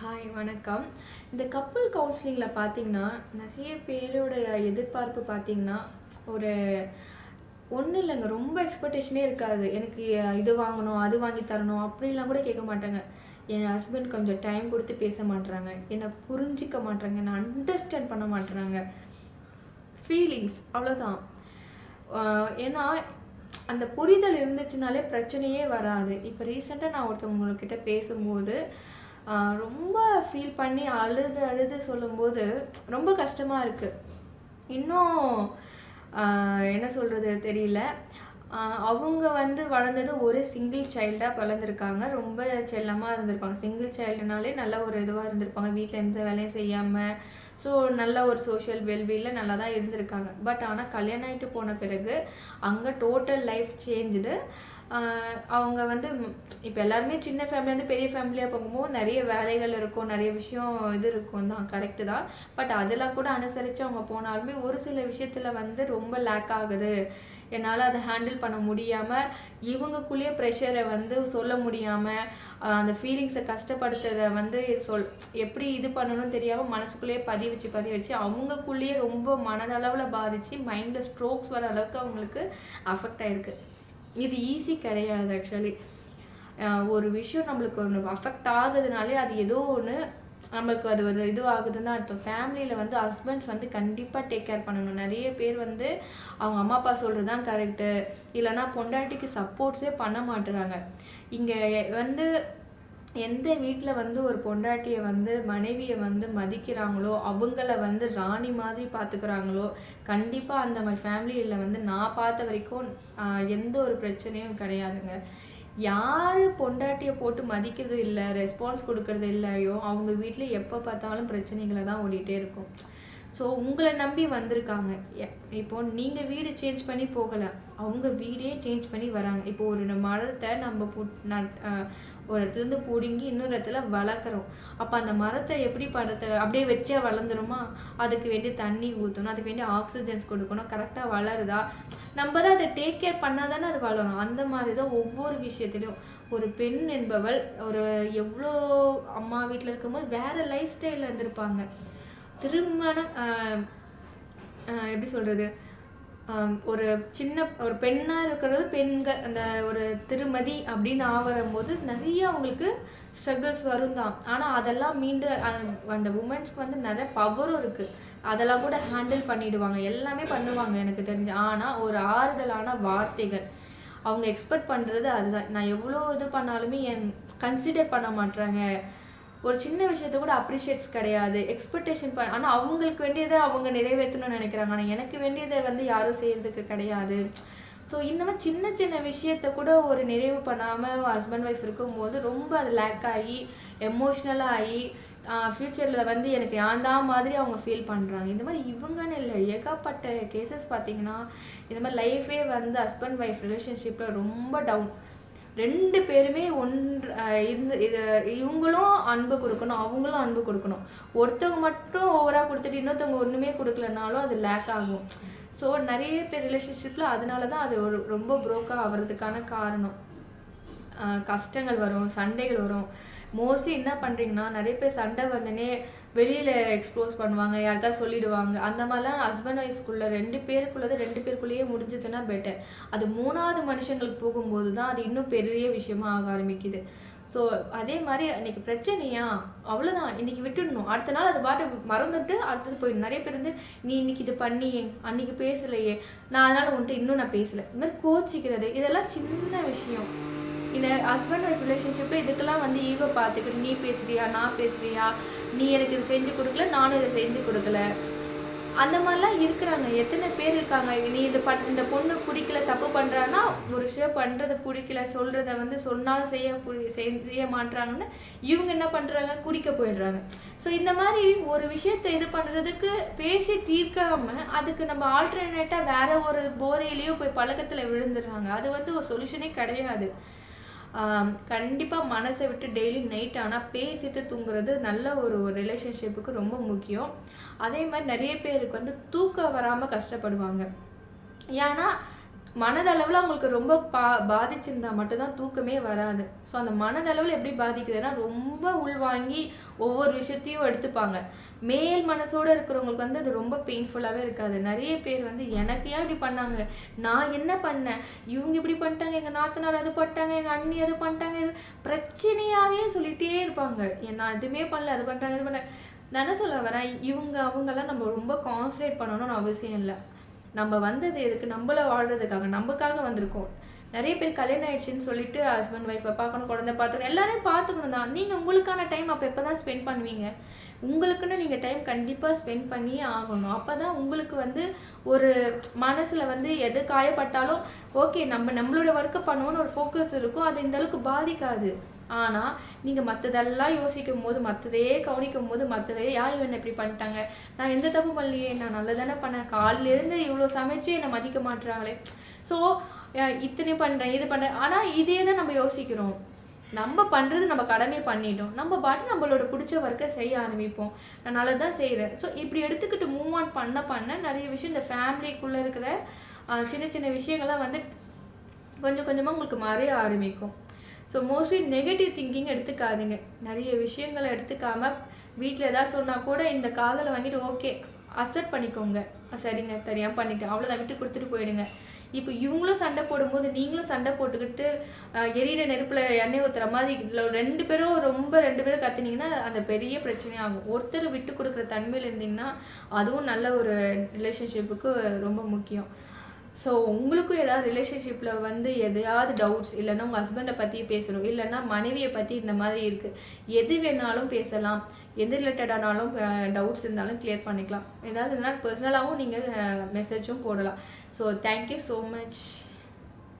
Hi வணக்கம். இந்த couple கவுன்சிலிங்கில் பார்த்தீங்கன்னா நிறைய பேரோட எதிர்பார்ப்பு பார்த்தீங்கன்னா ஒரு ஒன்றும் இல்லைங்க, ரொம்ப எக்ஸ்பெக்டேஷனே இருக்காது. எனக்கு இது வாங்கணும், அது வாங்கி தரணும் அப்படிலாம் கூட கேட்க மாட்டாங்க. என் ஹஸ்பண்ட் கொஞ்சம் டைம் கொடுத்து பேச மாட்றாங்க, என்னை புரிஞ்சிக்க மாட்றாங்க, என்னை அண்டர்ஸ்டாண்ட் பண்ண மாட்றாங்க. ஃபீலிங்ஸ் அவ்வளோதான். ஏன்னா அந்த புரிதல் இருந்துச்சுனாலே பிரச்சனையே வராது. இப்போ ரீசெண்டாக நான் ஒருத்தவங்கக்கிட்ட பேசும்போது ரொம்ப ஃபீல் பண்ணி அழுது அழுது சொல்லும்போது ரொம்ப கஷ்டமாக இருக்குது. இன்னும் என்ன சொல்கிறது தெரியல. அவங்க வளர்ந்தது ஒரு சிங்கிள் சைல்டாக வளர்ந்துருக்காங்க. ரொம்ப செல்லமாக இருந்திருப்பாங்க. சிங்கிள் சைல்டுனாலே நல்ல ஒரு இதுவாக இருந்திருப்பாங்க. வீட்டில் எந்த வேலையும் செய்யாமல், ஸோ நல்ல ஒரு சோஷியல் வெல்பீயில் நல்லா தான் இருந்திருக்காங்க. பட் ஆனால் கல்யாணம் ஆகிட்டு போன பிறகு அங்கே டோட்டல் லைஃப் சேஞ்சுடு. அவங்க இப்போ எல்லாருமே சின்ன ஃபேமிலிலேருந்து பெரிய ஃபேமிலியாக போகும்போது நிறைய வேலைகள் இருக்கும், நிறைய விஷயம் இது இருக்கும் தான், கரெக்டு தான். பட் அதெல்லாம் கூட அனுசரித்து அவங்க போனாலுமே ஒரு சில விஷயத்தில் ரொம்ப லேக் ஆகுது. என்னால் அதை ஹேண்டில் பண்ண முடியாமல், இவங்கக்குள்ளேயே ப்ரெஷரை சொல்ல முடியாமல், அந்த ஃபீலிங்ஸை கஷ்டப்படுத்துறதை எப்படி இது பண்ணணும்னு தெரியாமல் மனசுக்குள்ளேயே பதிய வச்சு அவங்கக்குள்ளேயே ரொம்ப மனதளவில் பாதித்து மைண்டில் ஸ்ட்ரோக்ஸ் வர அளவுக்கு அவங்களுக்கு அஃபெக்ட் ஆகிருக்கு. இது ஈஸி கிடையாது ஆக்சுவலி. ஒரு விஷயம் நம்மளுக்கு ஒன்று அஃபெக்ட் ஆகுதுனாலே அது ஏதோ ஒன்று நம்மளுக்கு அது ஒரு இது ஆகுதுன்னு தான் அர்த்தம். ஃபேமிலியில் ஹஸ்பண்ட்ஸ் கண்டிப்பாக டேக் கேர் பண்ணணும். நிறைய பேர் அவங்க அம்மா அப்பா சொல்கிறது தான் கரெக்டு, இல்லைனா பொண்டாட்டிக்கு சப்போர்ட்ஸே பண்ண மாட்டுறாங்க. இங்கே எந்த வீட்டில் ஒரு பொண்டாட்டியை மனைவியை மதிக்கிறாங்களோ, அவங்கள ராணி மாதிரி பார்த்துக்கிறாங்களோ, கண்டிப்பாக அந்த மாதிரி ஃபேமிலியில் நான் பார்த்த வரைக்கும் எந்த ஒரு பிரச்சனையும் கிடையாதுங்க. யார் பொண்டாட்டியை போட்டு மதிக்கிறது இல்லை, ரெஸ்பான்ஸ் கொடுக்கறது இல்லையோ, அவங்க வீட்டில் எப்போ பார்த்தாலும் பிரச்சனைகளை தான் ஓடிட்டே இருக்கும். ஸோ உங்களை நம்பி வந்திருக்காங்க. இப்போது நீங்கள் வீடு சேஞ்ச் பண்ணி போகலை, அவங்க வீடே சேஞ்ச் பண்ணி வராங்க. இப்போ ஒரு மரத்தை நம்ம ஒரு இடத்துலேருந்து பிடுங்கி இன்னொரு இடத்துல வளர்க்குறோம். அப்போ அந்த மரத்தை எப்படி அப்படியே வச்சே வளர்ந்துருமா? அதுக்கு வேண்டிய தண்ணி ஊற்றணும், அதுக்கு வேண்டிய ஆக்சிஜன்ஸ் கொடுக்கணும், கரெக்டாக வளருதா? நம்ம தான் அதை டேக் கேர் பண்ணால் தானே அது வளரும். அந்த மாதிரி தான் ஒவ்வொரு விஷயத்துலையும் ஒரு பெண் என்பவள் எவ்வளோ அம்மா வீட்டில் இருக்கும்போது வேறு லைஃப் ஸ்டைலில் இருந்திருப்பாங்க. திருமணம் எப்படி சொல்கிறது, ஒரு பெண்ணாக இருக்கிறது, பெண்கள் அந்த ஒரு திருமதி அப்படின்னு ஆவரும்போது நிறைய அவங்களுக்கு ஸ்ட்ரகிள்ஸ் வரும் தான். ஆனால் அதெல்லாம் மீண்டு அந்த உமன்ஸ்க்கு நிறைய பவரும் இருக்குது. அதெல்லாம் கூட ஹேண்டில் பண்ணிடுவாங்க, எல்லாமே பண்ணுவாங்க எனக்கு தெரிஞ்சு. ஆனால் ஒரு ஆறுதலான வார்த்தைகள் அவங்க எக்ஸ்பெக்ட் பண்ணுறது அதுதான். நான் எவ்வளோ இது பண்ணாலுமே கன்சிடர் பண்ண மாட்டுறாங்க. ஒரு சின்ன விஷயத்த கூட அப்ரிஷியேட்ஸ் கிடையாது, எக்ஸ்பெக்டேஷன் ஆனால் அவங்களுக்கு வேண்டியதை அவங்க நிறைவேற்றணும்னு நினைக்கிறாங்க. ஆனால் எனக்கு வேண்டியதை யாரும் செய்கிறதுக்கு கிடையாது. ஸோ இந்த மாதிரி சின்ன சின்ன விஷயத்த கூட ஒரு நிறைவு பண்ணாமல் ஹஸ்பண்ட் ஒய்ஃப் இருக்கும்போது ரொம்ப அது லேக் ஆகி எமோஷ்னலாக ஆகி ஃப்யூச்சரில் எனக்கு யாந்தான் மாதிரி அவங்க ஃபீல் பண்ணுறாங்க. இந்த மாதிரி இவங்கன்னு இல்லை, ஏகப்பட்ட கேசஸ் பார்த்திங்கன்னா இந்த மாதிரி லைஃபே ஹஸ்பண்ட் ஒய்ஃப் ரிலேஷன்ஷிப்பில் ரொம்ப டவுன். ரெண்டு பேருமே இவங்களும் அன்பு கொடுக்கணும், அவங்களும் அன்பு கொடுக்கணும். ஒருத்தவங்க மட்டும் ஓவராக கொடுத்துட்டு இன்னொருத்தவங்க ஒன்றுமே கொடுக்கலனாலும் அது லேக் ஆகும். ஸோ நிறைய பேர் ரிலேஷன்ஷிப்பில் அதனால தான் அது ரொம்ப ப்ரோக்காக ஆகிறதுக்கான காரணம். கஷ்டங்கள் வரும், சண்டைகள் வரும். மோஸ்ட்லி என்ன பண்ணுறீங்கன்னா, நிறைய பேர் சண்டை வெளியில் எக்ஸ்ப்ளோஸ் பண்ணுவாங்க, யாருக்கா சொல்லிடுவாங்க. அந்த மாதிரிலாம் ஹஸ்பண்ட் ஒய்ஃப்குள்ளே ரெண்டு பேருக்குள்ளேயே முடிஞ்சதுன்னா பெட்டர். அது மூணாவது மனுஷங்களுக்கு போகும்போது தான் அது இன்னும் பெரிய விஷயமா ஆக ஆரம்பிக்குது. ஸோ அதே மாதிரி அன்றைக்கி பிரச்சனையா அவ்வளோதான், இன்றைக்கி விட்டுடணும். அடுத்த நாள் அது பாட்டு மறந்துட்டு அடுத்தது போயிடும். நிறைய பேர் நீ இன்னைக்கு இது பண்ணியே, அன்றைக்கி பேசலையே, நான் அதனால் இன்னும் நான் பேசலை, இந்த மாதிரி கோச்சிக்கிறது, இதெல்லாம் சின்ன விஷயம். இந்த ஹஸ்பண்ட் ஒய்ஃப் ரிலேஷன்ஷிப்பில் இதுக்கெல்லாம் ஈகோ பார்த்துக்கிட்டு நீ பேசுறியா, நான் பேசுறியா, நீ எனக்கு இது செஞ்சு கொடுக்கல, நானும் இதை செஞ்சு கொடுக்கல, அந்த மாதிரிலாம் இருக்கிறாங்க. எத்தனை பேர் இருக்காங்க. நீ இந்த பொண்ணு பிடிக்கல, தப்பு பண்ணுறான்னா, ஒரு விஷயம் பண்ணுறதை பிடிக்கல, சொல்கிறத சொன்னாலும் செய்ய மாட்டுறாங்கன்னு இவங்க என்ன பண்ணுறாங்க, குடிக்க போயிடுறாங்க. ஸோ இந்த மாதிரி ஒரு விஷயத்தை இது பண்ணுறதுக்கு பேசி தீர்க்காமல் அதுக்கு நம்ம ஆல்டர்னேட்டாக வேற ஒரு போதையிலையோ போய் பழக்கத்தில் விழுந்துடுறாங்க. அது ஒரு சொல்யூஷனே கிடையாது. கண்டிப்பாக மனசை விட்டு டெய்லி நைட் ஆனால் பேசிட்டு தூங்குறது நல்ல ஒரு ரிலேஷன்ஷிப்புக்கு ரொம்ப முக்கியம். அதே மாதிரி நிறைய பேருக்கு தூக்கம் வராமல் கஷ்டப்படுவாங்க. ஏன்னா மனதளவில் அவங்களுக்கு ரொம்ப பாதிச்சிருந்தா மட்டும்தான் தூக்கமே வராது. ஸோ அந்த மனதளவில் எப்படி பாதிக்குதுன்னா, ரொம்ப உள்வாங்கி ஒவ்வொரு விஷயத்தையும் எடுத்துப்பாங்க. மேல் மனசோடு இருக்கிறவங்களுக்கு வந்து அது ரொம்ப பெயின்ஃபுல்லாகவே இருக்காது. நிறைய பேர் வந்து எனக்கு ஏன் இப்படி பண்ணாங்க, நான் என்ன பண்ணேன், இவங்க இப்படி பண்ணிட்டாங்க, எங்கள் நாத்தனார் அது பண்ணிட்டாங்க, எங்கள் அண்ணி அது பண்ணிட்டாங்க, இது பிரச்சனையாகவே சொல்லிகிட்டே இருப்பாங்க. நான் எதுவுமே பண்ணல, அது பண்ணுறாங்க, இது பண்ண. நான் என்ன சொல்ல வரேன், அவங்கெல்லாம் நம்ம ரொம்ப கான்சன்ட்ரேட் பண்ணணும்னு அவசியம் இல்லை. நம்ம வந்தது எதுக்கு, நம்மள வாழ்றதுக்காக, நமக்காக வந்திருக்கோம். நிறைய பேர் கல்யாணம் ஆயிடுச்சுன்னு சொல்லிட்டு ஹஸ்பண்ட் ஒய்ஃபை பார்க்கணும், குழந்தை பார்த்துக்கணும், எல்லாரையும் பார்த்துக்கணும் தான். நீங்கள் உங்களுக்கான டைம் அப்போ எப்போ தான் ஸ்பெண்ட் பண்ணுவீங்க? உங்களுக்குன்னு நீங்கள் டைம் கண்டிப்பாக ஸ்பெண்ட் பண்ணியே ஆகணும். அப்போ தான் உங்களுக்கு வந்து ஒரு மனசில் வந்து எது காயப்பட்டாலும் ஓகே நம்மளோட ஒர்க்கை பண்ணுவோன்னு ஒரு ஃபோக்கஸ் இருக்கும். அது இந்த அளவுக்கு பாதிக்காது. ஆனால் நீங்கள் மற்றதெல்லாம் யோசிக்கும் போது, மற்றதையே கவனிக்கும் போது, மற்றதையே இவன் இப்படி பண்ணிட்டாங்க, நான் எந்த தப்பு பண்ணலையே, நான் நல்லதானே பண்ணேன், காலிலேருந்து இவ்வளோ சமைச்சு என்னை மதிக்க மாட்டுறாங்களே, ஸோ இத்தனை பண்ணுறேன், இது பண்ணுறேன். ஆனால் இதே தான் நம்ம யோசிக்கிறோம். நம்ம பண்ணுறது நம்ம கடமையை பண்ணிட்டோம், நம்ம பாட்டு நம்மளோட பிடிச்ச ஒர்க்கை செய்ய ஆரம்பிப்போம். நான் நல்லதான் செய்கிறேன். ஸோ இப்படி எடுத்துக்கிட்டு மூவ் ஆன் பண்ண நிறைய விஷயம் இந்த ஃபேமிலிக்குள்ளே இருக்கிற சின்ன சின்ன விஷயங்கள்லாம் வந்து கொஞ்சம் கொஞ்சமாக உங்களுக்கு மறைய ஆரம்பிக்கும். ஸோ மோஸ்ட்லி நெகட்டிவ் திங்கிங் எடுத்துக்காதீங்க. நிறைய விஷயங்களை எடுத்துக்காமல் வீட்டில் எதாவது சொன்னால் கூட இந்த காதில் வாங்கிட்டு ஓகே அக்செப்ட் பண்ணிக்கோங்க, சரிங்க தெரியாமல் பண்ணிட்டேன், அவ்வளோதான், விட்டு கொடுத்துட்டு போயிடுங்க. இப்போ இவங்களும் சண்டை போடும்போது நீங்களும் சண்டை போட்டுக்கிட்டு எரியிற நெருப்பில் எண்ணெய் ஊற்றுற மாதிரி ரெண்டு பேரும் கற்றுனீங்கன்னா அந்த பெரிய பிரச்சனையாகும். ஒருத்தர் விட்டு கொடுக்குற தன்மையில் இருந்தீங்கன்னா அதுவும் நல்ல ஒரு ரிலேஷன்ஷிப்புக்கு ரொம்ப முக்கியம். ஸோ உங்களுக்கும் ஏதாவது ரிலேஷன்ஷிப்பில் வந்து எதையாவது டவுட்ஸ், இல்லைன்னா உங்கள் ஹஸ்பண்டை பற்றி பேசணும், இல்லைன்னா மனைவியை பற்றி இந்த மாதிரி இருக்குது, எது வேணாலும் பேசலாம். எது ரிலேட்டடானாலும் டவுட்ஸ் இருந்தாலும் கிளியர் பண்ணிக்கலாம். ஏதாவது இருந்தால் பர்சனலாகவும் நீங்கள் மெசேஜும் போடலாம். So thank you so much.